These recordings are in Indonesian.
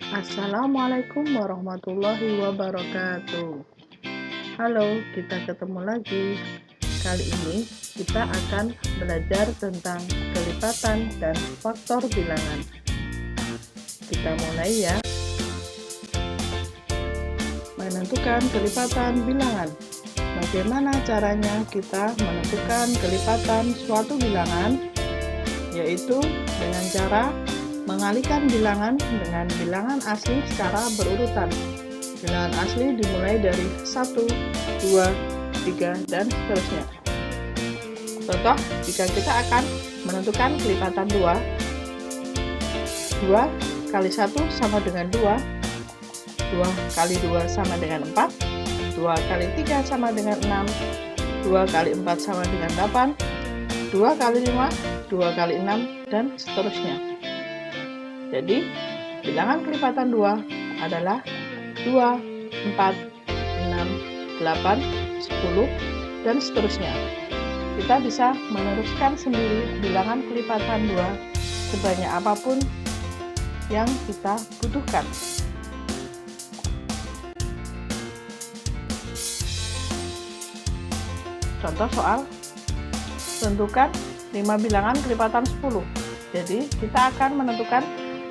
Assalamualaikum warahmatullahi wabarakatuh. Halo, kita ketemu lagi. Kali ini kita akan belajar tentang kelipatan dan faktor bilangan. Kita mulai ya. Menentukan kelipatan bilangan. Bagaimana caranya kita menentukan kelipatan suatu bilangan? Yaitu dengan cara mengalihkan bilangan dengan bilangan asli secara berurutan. Bilangan asli dimulai dari 1, 2, 3, dan seterusnya. Contoh, jika kita akan menentukan kelipatan 2 kali 1 sama dengan 2, 2 kali 2 sama dengan 4, 2 kali 3 sama dengan 6, 2 kali 4 sama dengan 8, 2 kali 5, 2 kali 6, dan seterusnya. Jadi, bilangan kelipatan 2 adalah 2, 4, 6, 8, 10, dan seterusnya. Kita bisa meneruskan sendiri bilangan kelipatan 2 sebanyak apapun yang kita butuhkan. Contoh soal, tentukan 5 bilangan kelipatan 10. Jadi, kita akan menentukan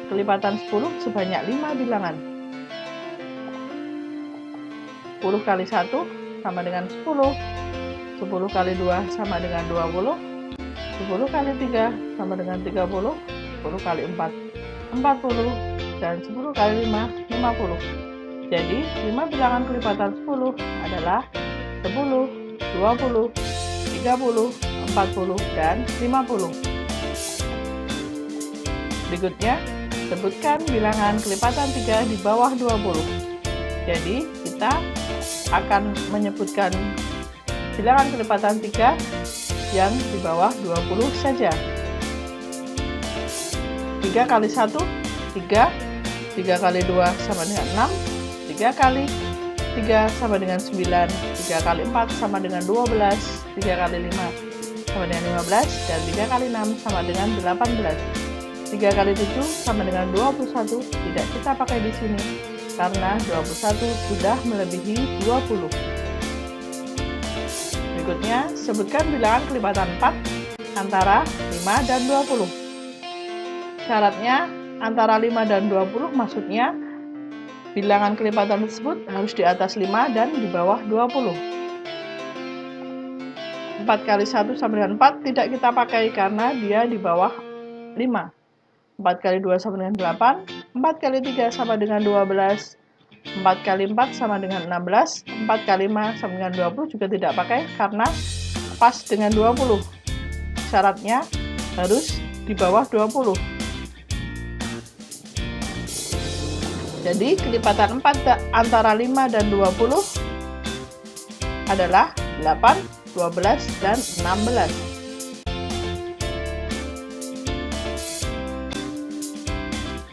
kelipatan 10 sebanyak 5 bilangan. 10 kali 1 sama dengan 10, 10 kali 2 sama dengan 20, 10 kali 3 sama dengan 30, 10 kali 4, 40, dan 10 kali 5, 50. Jadi, 5 bilangan kelipatan 10 adalah 10, 20, 30, 40, dan 50. Berikutnya, sebutkan bilangan kelipatan 3 di bawah 20. Jadi, kita akan menyebutkan bilangan kelipatan 3 yang di bawah 20 saja. 3 kali 1, 3. 3 kali 2 sama dengan 6. 3 kali 3 sama dengan 9. 3 kali 4 sama dengan 12. 3 kali 5 sama dengan 15. Dan 3 kali 6 sama dengan 18. 3 kali 7 sama dengan 21, tidak kita pakai di sini karena 21 sudah melebihi 20. Berikutnya, sebutkan bilangan kelipatan 4 antara 5 dan 20. Syaratnya antara 5 dan 20, maksudnya bilangan kelipatan tersebut harus di atas 5 dan di bawah 20. 4 kali 1 sama dengan 4 tidak kita pakai karena dia di bawah 5. 4 kali 2 sama dengan 8, 4 kali 3 sama dengan 12, 4 kali 4 sama dengan 16, 4 kali 5 sama dengan 20 juga tidak pakai karena pas dengan 20. Syaratnya harus di bawah 20. Jadi kelipatan 4 antara 5 dan 20 adalah 8, 12, dan 16.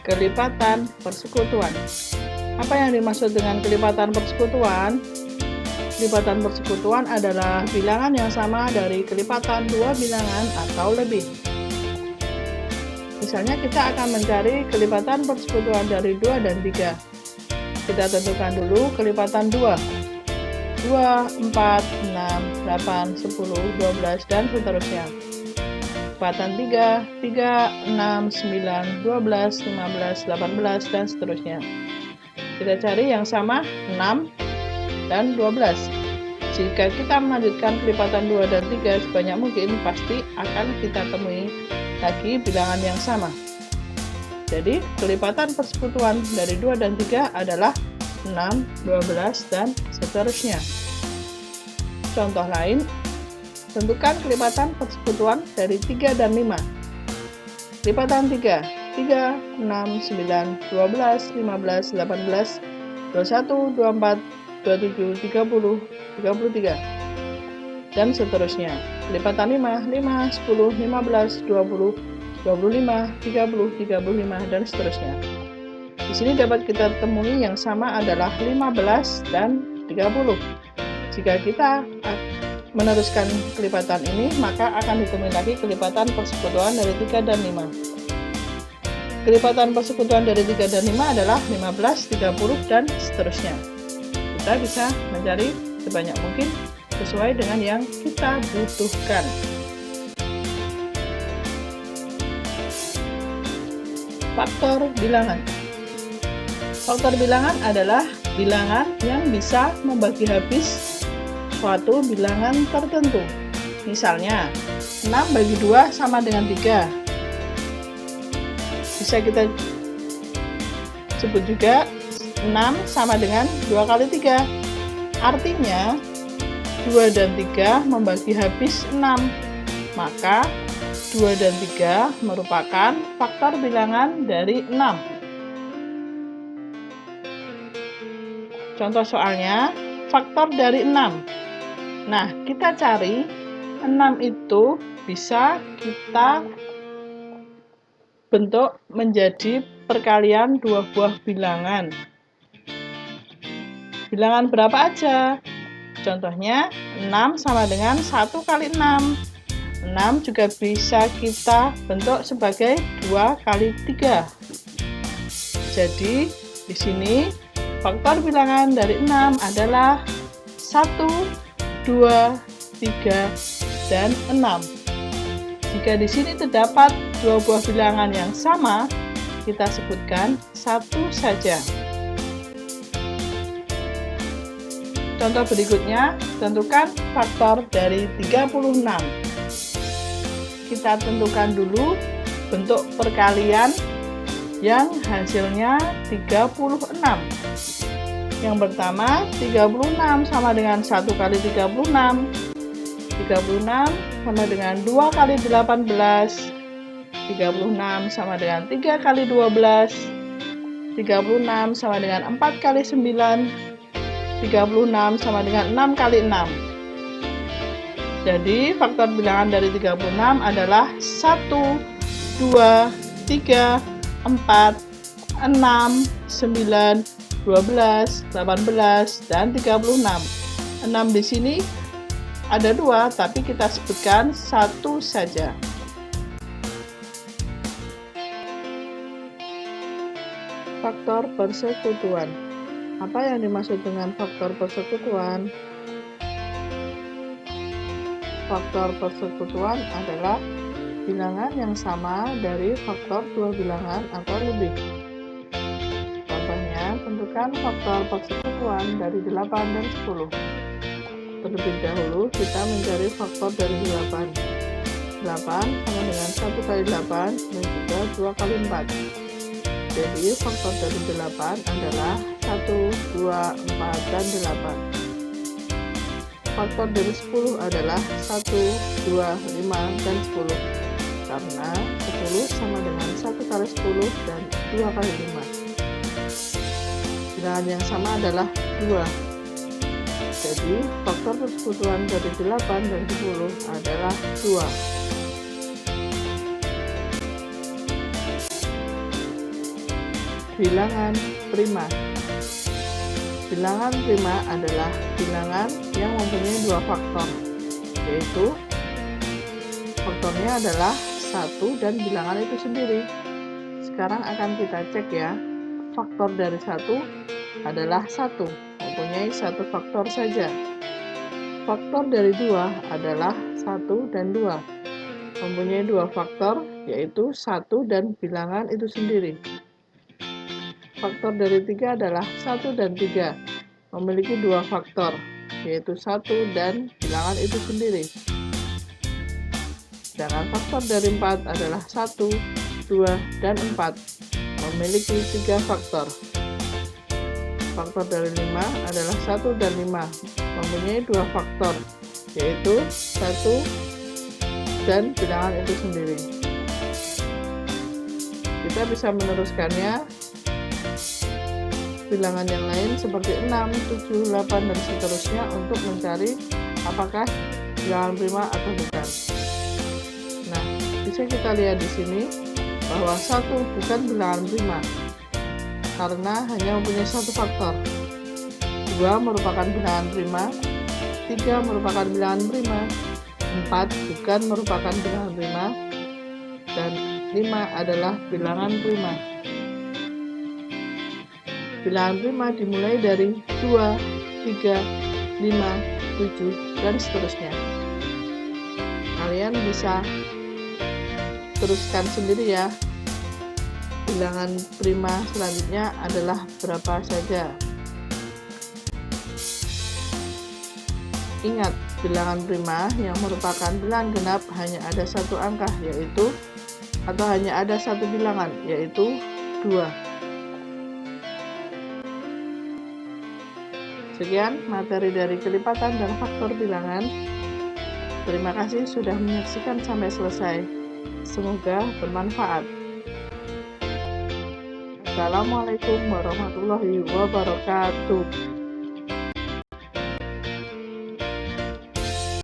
Kelipatan persekutuan. Apa yang dimaksud dengan kelipatan persekutuan? Kelipatan persekutuan adalah bilangan yang sama dari kelipatan 2 bilangan atau lebih. Misalnya kita akan mencari kelipatan persekutuan dari 2 dan 3. Kita tentukan dulu kelipatan 2. 2, 4, 6, 8, 10, 12, dan seterusnya. Kelipatan 3, 3, 6, 9, 12, 15, 18, dan seterusnya. Kita cari yang sama 6 dan 12. Jika kita melanjutkan kelipatan 2 dan 3 sebanyak mungkin, pasti akan kita temui lagi bilangan yang sama. Jadi, kelipatan persekutuan dari 2 dan 3 adalah 6, 12, dan seterusnya. Contoh lain, tentukan kelipatan persekutuan dari 3 dan 5. Kelipatan 3, 3, 6, 9, 12, 15, 18, 21, 24, 27, 30, 33, dan seterusnya. Kelipatan 5, 5, 10, 15, 20, 25, 30, 35, dan seterusnya. Di sini dapat kita temui yang sama adalah 15 dan 30. Jika kita meneruskan kelipatan ini, maka akan ditemui lagi kelipatan persekutuan dari 3 dan 5. Kelipatan persekutuan dari 3 dan 5 adalah 15, 30, dan seterusnya. Kita bisa mencari sebanyak mungkin sesuai dengan yang kita butuhkan. Faktor bilangan. Faktor bilangan adalah bilangan yang bisa membagi habis suatu bilangan tertentu. Misalnya, 6 bagi 2 sama dengan 3. Bisa kita sebut juga 6 sama dengan 2 kali 3. Artinya 2 dan 3 membagi habis 6. Maka 2 dan 3 merupakan faktor bilangan dari 6. Contoh soalnya, faktor dari 6. Nah, kita cari 6 itu bisa kita bentuk menjadi perkalian dua buah bilangan. Bilangan berapa aja? Contohnya 6 sama dengan 1 kali 6. 6 juga bisa kita bentuk sebagai 2 kali 3. Jadi di sini faktor bilangan dari 6 adalah 1, 2, 3, dan 6. Jika di sini terdapat dua buah bilangan yang sama, kita sebutkan satu saja. Contoh berikutnya, tentukan faktor dari 36. Kita tentukan dulu bentuk perkalian yang hasilnya 36. Yang pertama, 36 sama dengan 1 kali 36. 36 sama dengan 2 kali 18. 36 sama dengan 3 kali 12. 36 sama dengan 4 kali 9. 36 sama dengan 6 kali 6. Jadi faktor bilangan dari 36 adalah 1, 2, 3, 4, 6, 9, 12, 18, dan 36. 6 di sini ada 2, tapi kita sebutkan satu saja. Faktor persekutuan. Apa yang dimaksud dengan faktor persekutuan? Faktor persekutuan adalah bilangan yang sama dari faktor dua bilangan atau lebih. Contohnya, tentukan faktor persekutuan dari 8 dan 10. Terlebih dahulu kita mencari faktor dari 8. 8 sama dengan 1 kali 8 dan juga 2 kali 4. Jadi faktor dari 8 adalah 1, 2, 4, dan 8. Faktor dari 10 adalah 1, 2, 5, dan 10. Karena 10 sama dengan 1 kali 10 dan 2 kali 5. Bilangan yang sama adalah 2. Jadi faktor persekutuan dari 8 dan 10 adalah 2. Bilangan prima. Bilangan prima adalah bilangan yang mempunyai dua faktor, yaitu faktornya adalah 1 dan bilangan itu sendiri. Sekarang akan kita cek ya. Faktor dari 1 adalah 1, mempunyai satu faktor saja. Faktor dari 2 adalah 1 dan 2, mempunyai dua faktor, yaitu 1 dan bilangan itu sendiri. Faktor dari 3 adalah 1 dan 3, memiliki dua faktor, yaitu 1 dan bilangan itu sendiri. Sedangkan faktor dari 4 adalah 1, 2, dan 4, memiliki 3 faktor. Faktor dari 5 adalah 1 dan 5, mempunyai dua faktor, yaitu 1 dan bilangan itu sendiri. Kita bisa meneruskannya bilangan yang lain seperti 6, 7, 8, dan seterusnya untuk mencari apakah bilangan prima atau bukan. Nah, bisa kita lihat di sini bahwa 1 bukan bilangan prima karena hanya mempunyai satu faktor. 2 merupakan bilangan prima, 3 merupakan bilangan prima, 4 bukan merupakan bilangan prima, dan 5 adalah bilangan prima. Bilangan prima dimulai dari 2, 3, 5, 7, dan seterusnya. Kalian bisa teruskan sendiri ya. Bilangan prima selanjutnya adalah berapa saja. Ingat, bilangan prima yang merupakan bilangan genap hanya ada satu angka, yaitu atau hanya ada satu bilangan, yaitu 2. Sekian materi dari kelipatan dan faktor bilangan. Terima kasih sudah menyaksikan sampai selesai. Semoga bermanfaat. Assalamualaikum warahmatullahi wabarakatuh.